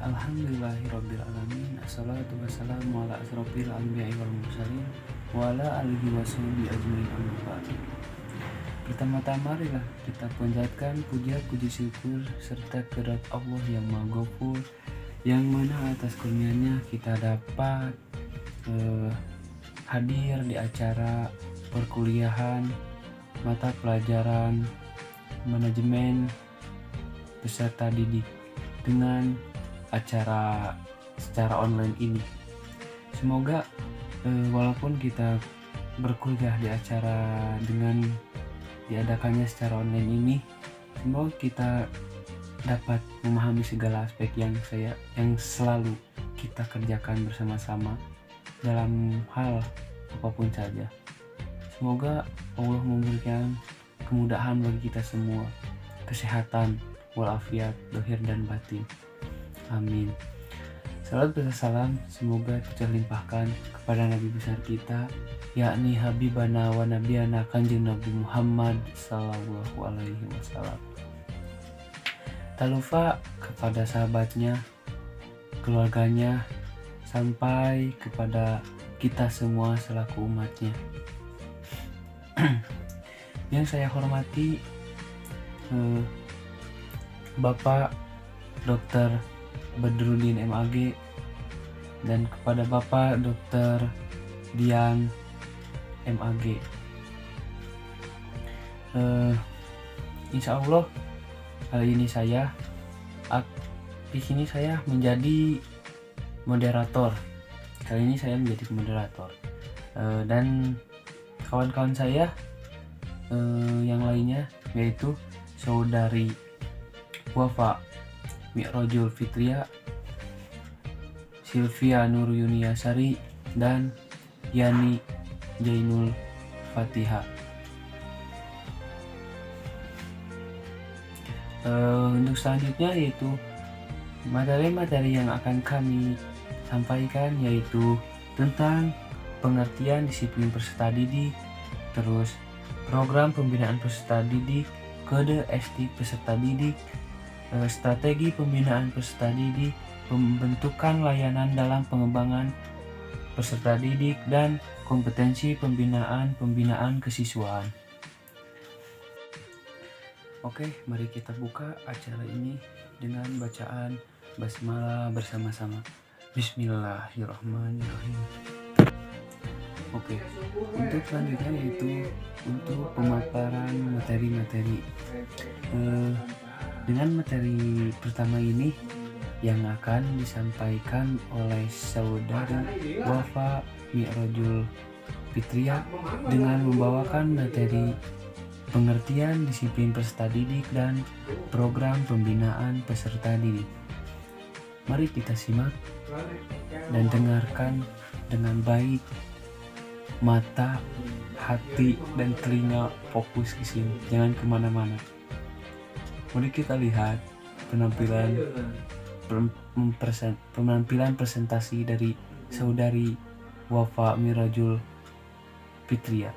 Alhamdulillahirrabbilalamin. Assalatu wassalamu ala asrofil anbiya'i wal mursalin wa ala alihi wa sahbihi ajmain amma ba'du. Pertama-tama marilah kita panjatkan puja puji syukur serta kehadirat Allah yang Maha Ghafur, yang mana atas kurnianya kita dapat hadir di acara perkuliahan mata pelajaran manajemen peserta didik dengan acara secara online ini. Semoga walaupun kita berkuliah di acara dengan diadakannya secara online ini, semoga kita dapat memahami segala aspek yang selalu kita kerjakan bersama-sama dalam hal apapun saja. Semoga Allah memberikan kemudahan bagi kita semua, kesehatan walafiat zahir dan batin. Amin. Salam salam semoga terlimpahkan kepada Nabi besar kita, yakni Habibana wa Nabiyana Kanjeng Nabi Muhammad sallallahu alaihi wasallam. Tak lupa kepada sahabatnya, keluarganya, sampai kepada kita semua selaku umatnya. Yang saya hormati Bapak Dr. Badrudin MAG dan kepada Bapak Dr. Dian MAG. Insya Allah kali ini di sini saya menjadi moderator. Dan kawan-kawan saya yang lainnya yaitu saudari Wafa Mi'rajul Fitria, Sylvia Nur Yuniasari, dan Yani Jainul Fatiha. Untuk selanjutnya yaitu materi-materi yang akan kami sampaikan yaitu tentang pengertian disiplin peserta didik, terus program pembinaan peserta didik, kode etik peserta didik, strategi pembinaan peserta didik, pembentukan layanan dalam pengembangan peserta didik, dan kompetensi pembinaan kesiswaan. Oke, mari kita buka acara ini dengan bacaan basmalah bersama-sama. Bismillahirrahmanirrahim. Oke, untuk selanjutnya yaitu untuk pemaparan materi-materi. Dengan materi pertama ini yang akan disampaikan oleh saudari Wafa Mi'rajul Fitria dengan membawakan materi pengertian disiplin peserta didik dan program pembinaan peserta didik. Mari kita simak dan dengarkan dengan baik, mata, hati, dan telinga fokus ke sini, jangan kemana-mana. Mari kita lihat penampilan presentasi dari saudari Wafa Mi'rajul Fitria.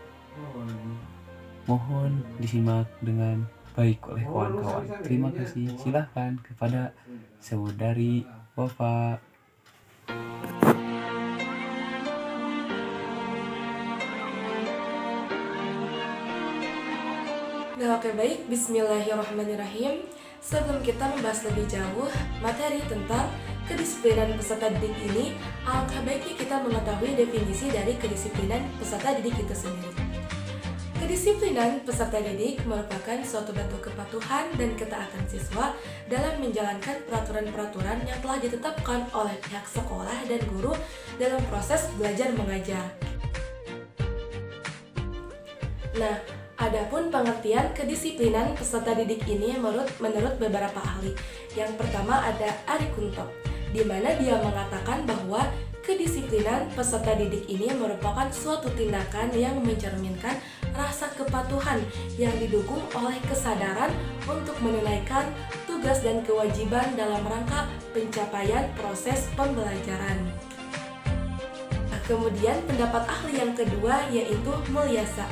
Mohon disimak dengan baik oleh kawan-kawan. Terima kasih. Silahkan kepada saudari Wafa. Oke baik, bismillahirrahmanirrahim. Sebelum kita membahas lebih jauh materi tentang kedisiplinan peserta didik ini, alangkah baiknya kita mengetahui definisi dari kedisiplinan peserta didik itu sendiri. Kedisiplinan peserta didik merupakan suatu bentuk kepatuhan dan ketaatan siswa dalam menjalankan peraturan-peraturan yang telah ditetapkan oleh pihak sekolah dan guru dalam proses belajar mengajar. Nah, adapun pengertian kedisiplinan peserta didik ini menurut beberapa ahli. Yang pertama ada Ari Kunto, di mana dia mengatakan bahwa kedisiplinan peserta didik ini merupakan suatu tindakan yang mencerminkan rasa kepatuhan yang didukung oleh kesadaran untuk menunaikan tugas dan kewajiban dalam rangka pencapaian proses pembelajaran. Kemudian pendapat ahli yang kedua yaitu Mulyasa,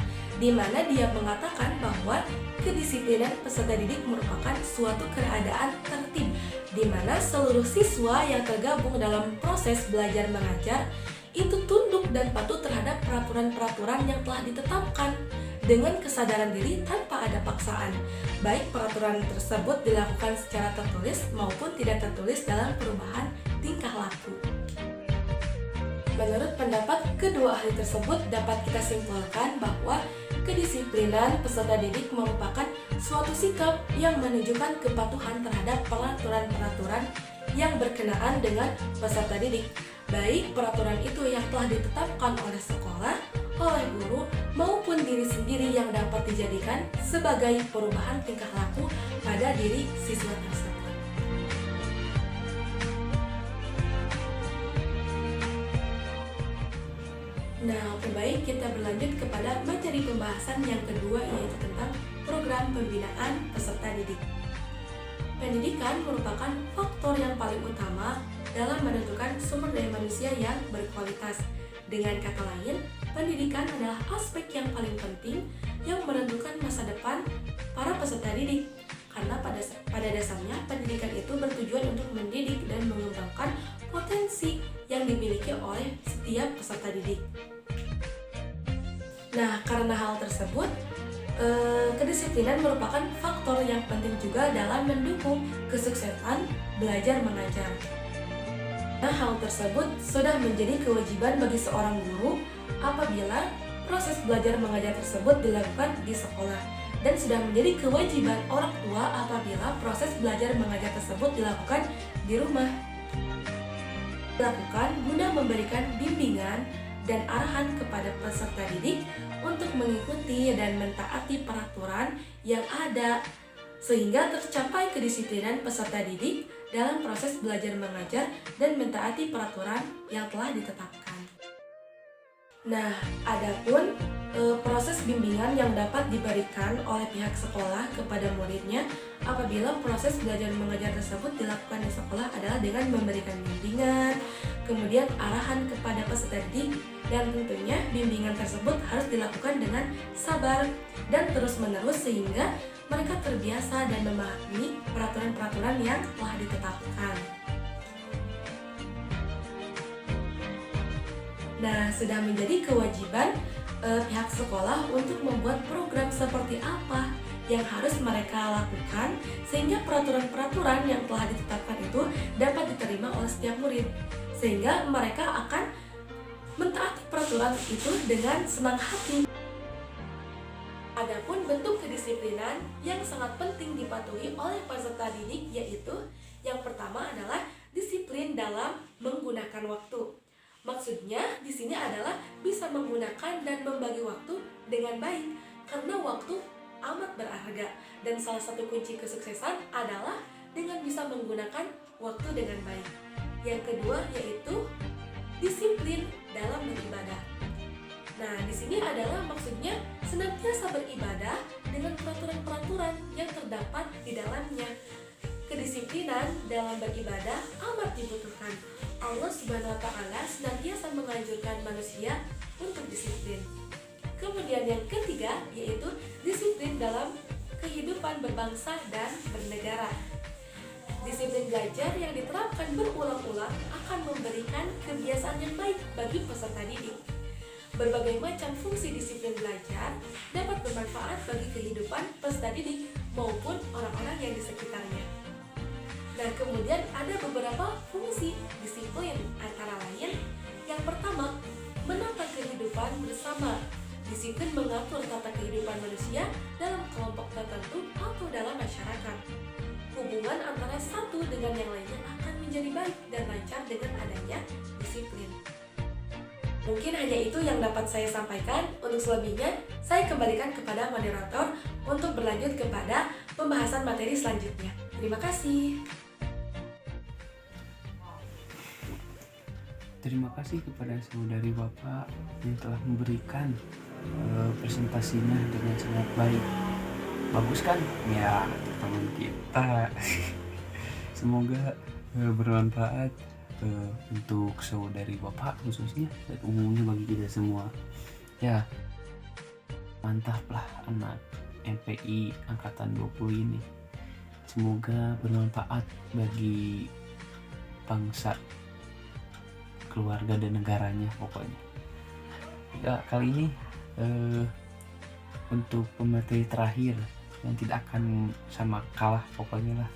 di mana dia mengatakan bahwa kedisiplinan peserta didik merupakan suatu keadaan tertib di mana seluruh siswa yang tergabung dalam proses belajar mengajar itu tunduk dan patuh terhadap peraturan-peraturan yang telah ditetapkan dengan kesadaran diri tanpa ada paksaan, baik peraturan tersebut dilakukan secara tertulis maupun tidak tertulis dalam perubahan tingkah laku. Menurut pendapat kedua ahli tersebut, dapat kita simpulkan bahwa kedisiplinan peserta didik merupakan suatu sikap yang menunjukkan kepatuhan terhadap peraturan-peraturan yang berkenaan dengan peserta didik, baik peraturan itu yang telah ditetapkan oleh sekolah, oleh guru, maupun diri sendiri yang dapat dijadikan sebagai perubahan tingkah laku pada diri siswa tersebut. Nah, baik, kita berlanjut kepada materi pembahasan yang kedua, yaitu tentang program pembinaan peserta didik. Pendidikan merupakan faktor yang paling utama dalam menentukan sumber daya manusia yang berkualitas. Dengan kata lain, pendidikan adalah aspek yang paling penting yang menentukan masa depan para peserta didik. Karena pada dasarnya pendidikan itu bertujuan untuk mendidik dan mengembangkan potensi yang dimiliki oleh setiap peserta didik. Nah, karena hal tersebut, kedisiplinan merupakan faktor yang penting juga dalam mendukung kesuksesan belajar mengajar. Nah, hal tersebut sudah menjadi kewajiban bagi seorang guru apabila proses belajar mengajar tersebut dilakukan di sekolah, dan sudah menjadi kewajiban orang tua apabila proses belajar mengajar tersebut dilakukan di rumah. Dilakukan guna memberikan bimbingan dan arahan kepada peserta didik untuk mengikuti dan mentaati peraturan yang ada sehingga tercapai kedisiplinan peserta didik dalam proses belajar mengajar dan mentaati peraturan yang telah ditetapkan. Nah, adapun proses bimbingan yang dapat diberikan oleh pihak sekolah kepada muridnya apabila proses belajar mengajar tersebut dilakukan di sekolah adalah dengan memberikan bimbingan, kemudian arahan kepada peserta didik, dan tentunya bimbingan tersebut harus dilakukan dengan sabar dan terus-menerus sehingga mereka terbiasa dan memahami peraturan-peraturan yang telah ditetapkan. Nah, sudah menjadi kewajiban pihak sekolah untuk membuat program seperti apa yang harus mereka lakukan sehingga peraturan-peraturan yang telah ditetapkan itu dapat diterima oleh setiap murid, sehingga mereka akan mentaati peraturan itu dengan senang hati. Adapun bentuk kedisiplinan yang sangat penting dipatuhi oleh peserta didik yaitu yang pertama adalah disiplin dalam menggunakan waktu. Maksudnya di sini adalah bisa menggunakan dan membagi waktu dengan baik karena waktu amat berharga dan salah satu kunci kesuksesan adalah dengan bisa menggunakan waktu dengan baik. Yang kedua yaitu disiplin dalam beribadah. Nah, di sini adalah maksudnya senantiasa beribadah dengan peraturan-peraturan yang terdapat di dalamnya. Kedisiplinan dalam beribadah amat dibutuhkan. Allah Subhanahu wa Ta'ala senantiasa menganjurkan manusia untuk disiplin. Kemudian yang ketiga yaitu disiplin dalam kehidupan berbangsa dan bernegara. Disiplin belajar yang diterapkan berulang-ulang akan memberikan kebiasaan yang baik bagi peserta didik. Berbagai macam fungsi disiplin belajar dapat bermanfaat bagi kehidupan peserta didik maupun orang-orang yang di sekitarnya. Nah, kemudian ada beberapa fungsi disiplin, antara lain yang pertama, menata kehidupan bersama. Disiplin mengatur tata kehidupan manusia dalam kelompok tertentu atau dalam masyarakat. Hubungan antara satu dengan yang lainnya akan menjadi baik dan lancar dengan adanya disiplin. Mungkin hanya itu yang dapat saya sampaikan. Untuk selebihnya, saya kembalikan kepada moderator untuk berlanjut kepada pembahasan materi selanjutnya. Terima kasih. Terima kasih kepada saudari Bapak yang telah memberikan presentasinya dengan sangat baik. Bagus kan? Ya, teman kita. Semoga bermanfaat untuk saudari Bapak khususnya dan umumnya bagi kita semua. Ya, mantaplah anak MPI angkatan 20 ini. Semoga bermanfaat bagi bangsa, keluarga, dan negaranya pokoknya. Ya, kali ini untuk pemateri terakhir yang tidak akan sama kalah pokoknya lah,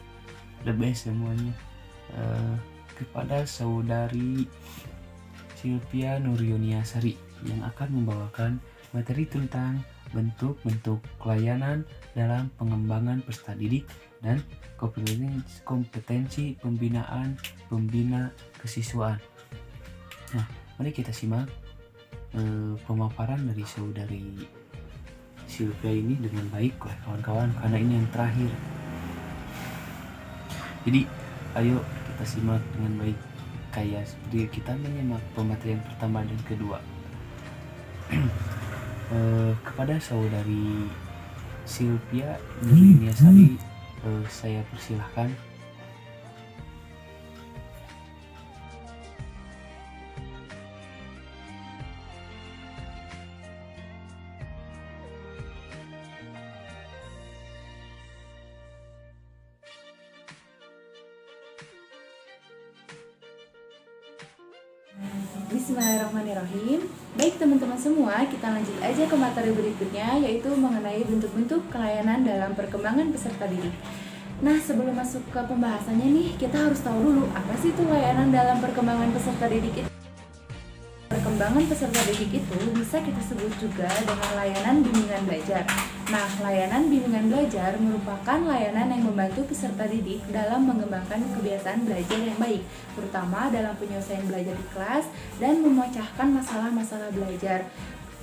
the best semuanya, kepada saudari Silvia Nuryuniasari yang akan membawakan materi tentang bentuk-bentuk pelayanan dalam pengembangan peserta didik dan kompetensi pembinaan pembina kesiswaan. Nah, mari kita simak pemaparan dari saudari Silvia ini dengan baik lah kawan-kawan, karena ini yang terakhir. Jadi ayo kita simak dengan baik, kayak seperti kita menyimak pematerian pertama dan kedua. Kepada saudari Silvia Nuryuniasari, saya persilahkan. Bismillahirrahmanirrahim. Baik teman-teman semua, kita lanjut aja ke materi berikutnya, yaitu mengenai bentuk-bentuk pelayanan dalam perkembangan peserta didik. Nah, sebelum masuk ke pembahasannya nih, kita harus tahu dulu apa sih itu layanan dalam perkembangan peserta didik itu. Perkembangan peserta didik itu bisa kita sebut juga dengan layanan bimbingan belajar. Nah, layanan bimbingan belajar merupakan layanan yang membantu peserta didik dalam mengembangkan kebiasaan belajar yang baik, terutama dalam penyelesaian belajar di kelas dan memecahkan masalah-masalah belajar.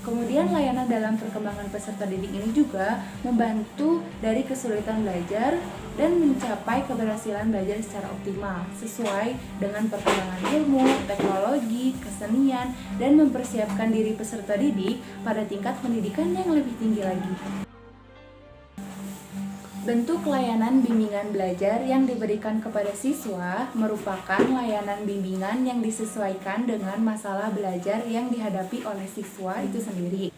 Kemudian layanan dalam perkembangan peserta didik ini juga membantu dari kesulitan belajar dan mencapai keberhasilan belajar secara optimal sesuai dengan perkembangan ilmu, teknologi, kesenian, dan mempersiapkan diri peserta didik pada tingkat pendidikan yang lebih tinggi lagi. Bentuk layanan bimbingan belajar yang diberikan kepada siswa merupakan layanan bimbingan yang disesuaikan dengan masalah belajar yang dihadapi oleh siswa itu sendiri.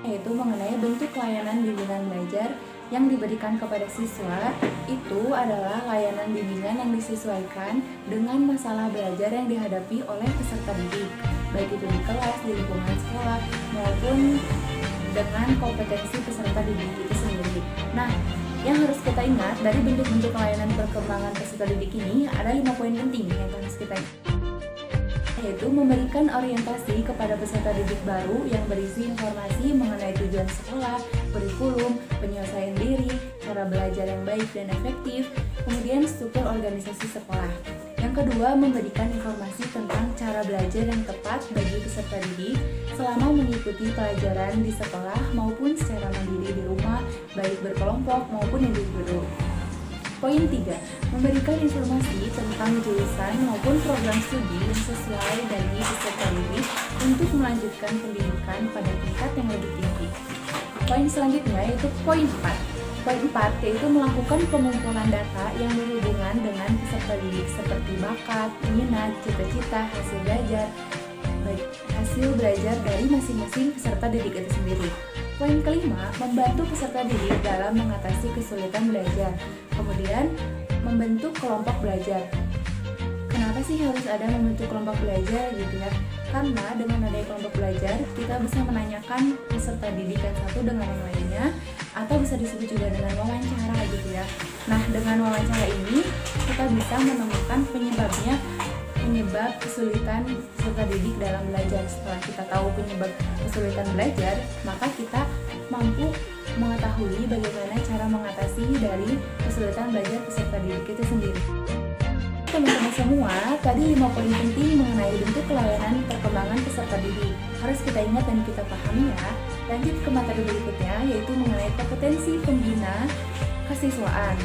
Yaitu mengenai bentuk layanan bimbingan belajar yang diberikan kepada siswa itu adalah layanan bimbingan yang disesuaikan dengan masalah belajar yang dihadapi oleh peserta didik, baik itu di kelas, di lingkungan sekolah, maupun dengan kompetensi peserta didik itu sendiri. Nah, yang harus kita ingat dari bentuk-bentuk layanan perkembangan peserta didik ini ada 5 poin penting yang harus kita ingat, yaitu memberikan orientasi kepada peserta didik baru yang berisi informasi mengenai tujuan sekolah, kurikulum, penyelesaian diri, cara belajar yang baik dan efektif, kemudian struktur organisasi sekolah. Yang kedua, memberikan informasi tentang cara belajar yang tepat bagi peserta didik selama mengikuti pelajaran di sekolah maupun secara mandiri di rumah, baik berkelompok maupun individu. Poin 3, memberikan informasi tentang jurusan maupun program studi yang sesuai bagi peserta didik untuk melanjutkan pendidikan pada tingkat yang lebih tinggi. Poin selanjutnya yaitu poin 4. Poin 4 yaitu melakukan pengumpulan data yang berhubungan dengan peserta didik seperti bakat, minat, cita-cita, hasil belajar dari masing-masing peserta didik itu sendiri. Poin kelima, membantu peserta didik dalam mengatasi kesulitan belajar. Kemudian, membentuk kelompok belajar. Kenapa sih harus ada membentuk kelompok belajar gitu ya? Karena dengan adanya kelompok belajar, kita bisa menanyakan peserta didik yang satu dengan yang lainnya, atau bisa disebut juga dengan wawancara gitu ya. Nah, dengan wawancara ini, kita bisa menemukan penyebab kesulitan peserta didik dalam belajar. Setelah kita tahu penyebab kesulitan belajar, maka kita mampu mengetahui bagaimana cara mengatasi dari kesulitan belajar peserta didik itu sendiri. Teman-teman semua, tadi 5 poin penting mengenai bentuk pelayanan perkembangan peserta didik harus kita ingat dan kita pahami ya. Lanjut ke materi berikutnya, yaitu mengenai kompetensi pembina kesiswaan.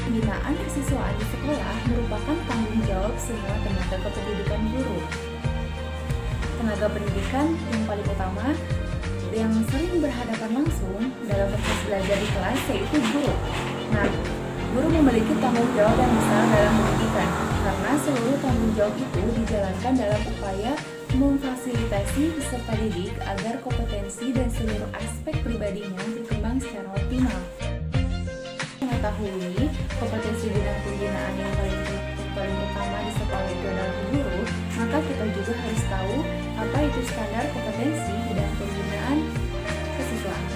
Pembinaan kesiswaan di sekolah merupakan tanggung jawab semua tenaga kependidikan guru. Tenaga pendidikan yang paling utama yang sering berhadapan langsung dalam proses belajar di kelas yaitu guru. Nah, guru memiliki tanggung jawab yang besar dalam pendidikan karena seluruh tanggung jawab itu dijalankan dalam upaya memfasilitasi peserta didik agar kompetensi dan seluruh aspek pribadinya berkembang secara optimal. mengetahui kompetensi bidang pembinaan yang paling utama di sekolah itu adalah guru, maka kita juga harus tahu apa itu standar kompetensi bidang pembinaan kesiswaan.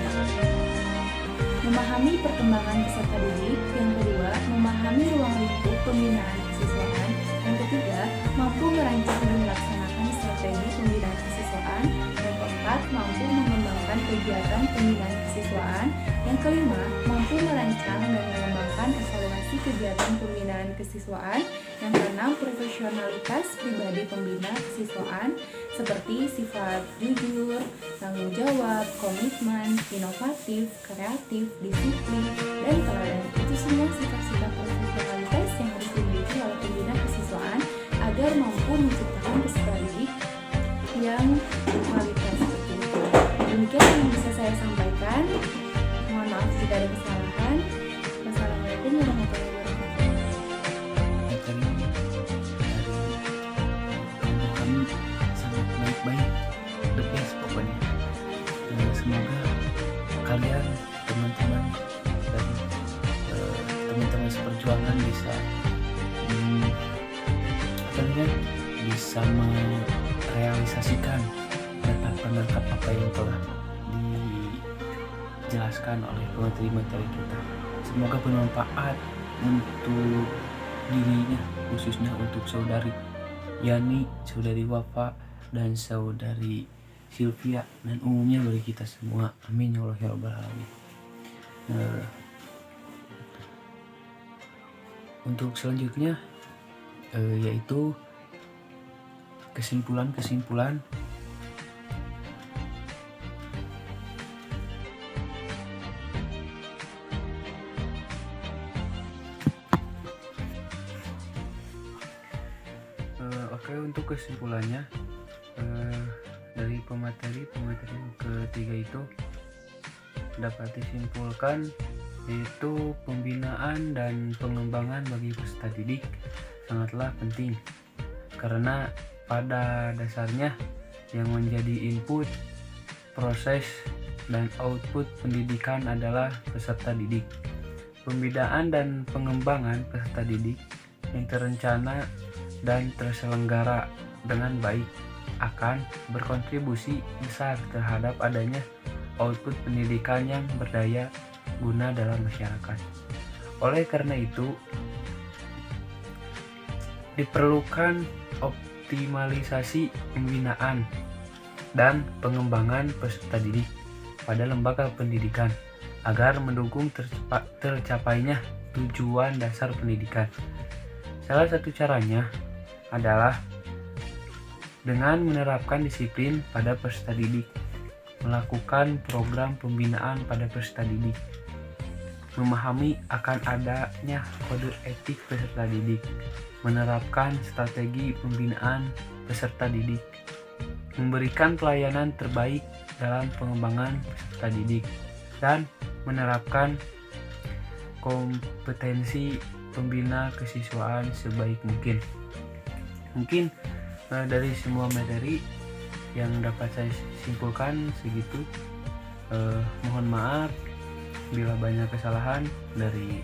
Memahami perkembangan peserta didik. Yang kedua, memahami ruang lingkup pembinaan kesiswaan. Yang ketiga, mampu merancang dan melaksanakan strategi pembinaan kesiswaan. Yang keempat, mampu mengembangkan kegiatan pembinaan kesiswaan. Yang kelima, mampu merancang dan mengembangkan evaluasi kegiatan pembinaan kesiswaan. Yang keenam, profesionalitas pribadi pembina kesiswaan seperti sifat jujur, tanggung jawab, komitmen, inovatif, kreatif, disiplin, dan teladan. Itu semua sifat-sifat profesionalitas yang harus dimiliki oleh pembina kesiswaan agar mampu menciptakan peserta didik yang berkualitas seperti itu. Demikian yang bisa saya sampaikan. Mohon maaf jika ada kesalahan. Wassalamualaikum warahmatullahi wabarakatuh. Kami sangat baik-baik, the best pokoknya. Semoga kalian teman-teman dan teman-teman seperjuangan bisa bisa merealisasikan data apa yang telah dijelaskan oleh pemateri-materi kita. Semoga bermanfaat untuk dirinya, khususnya untuk saudari Yani, saudari Wafa, dan saudari Sylvia, dan umumnya bagi kita semua. Amin ya Allah ya Rabbal Alamin. Untuk selanjutnya yaitu kesimpulan-kesimpulan untuk kesimpulannya dari pemateri yang ketiga itu dapat disimpulkan yaitu pembinaan dan pengembangan bagi peserta didik sangatlah penting, karena pada dasarnya yang menjadi input, proses, dan output pendidikan adalah peserta didik. Pembinaan dan pengembangan peserta didik yang terencana dan terselenggara dengan baik akan berkontribusi besar terhadap adanya output pendidikan yang berdaya guna dalam masyarakat. Oleh karena itu, diperlukan optimalisasi pembinaan dan pengembangan peserta didik pada lembaga pendidikan agar mendukung tercapainya tujuan dasar pendidikan. Salah satu caranya adalah dengan menerapkan disiplin pada peserta didik, melakukan program pembinaan pada peserta didik, memahami akan adanya kode etik peserta didik, menerapkan strategi pembinaan peserta didik, memberikan pelayanan terbaik dalam pengembangan peserta didik, dan menerapkan kompetensi pembina kesiswaan sebaik mungkin. Mungkin dari semua materi yang dapat saya simpulkan segitu. Mohon maaf bila banyak kesalahan dari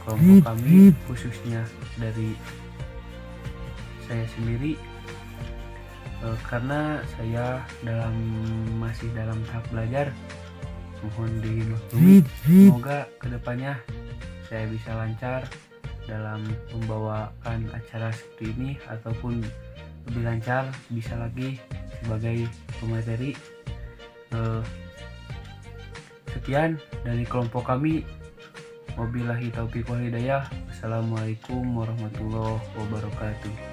kelompok kami, khususnya dari saya sendiri, karena saya masih dalam tahap belajar. Mohon dimaklumi. Semoga kedepannya saya bisa lancar dalam membawakan acara seperti ini, ataupun lebih lancar bisa lagi sebagai pemateri. Sekian dari kelompok kami. Wabillahi taufiq wal hidayah. Wassalamualaikum warahmatullahi wabarakatuh.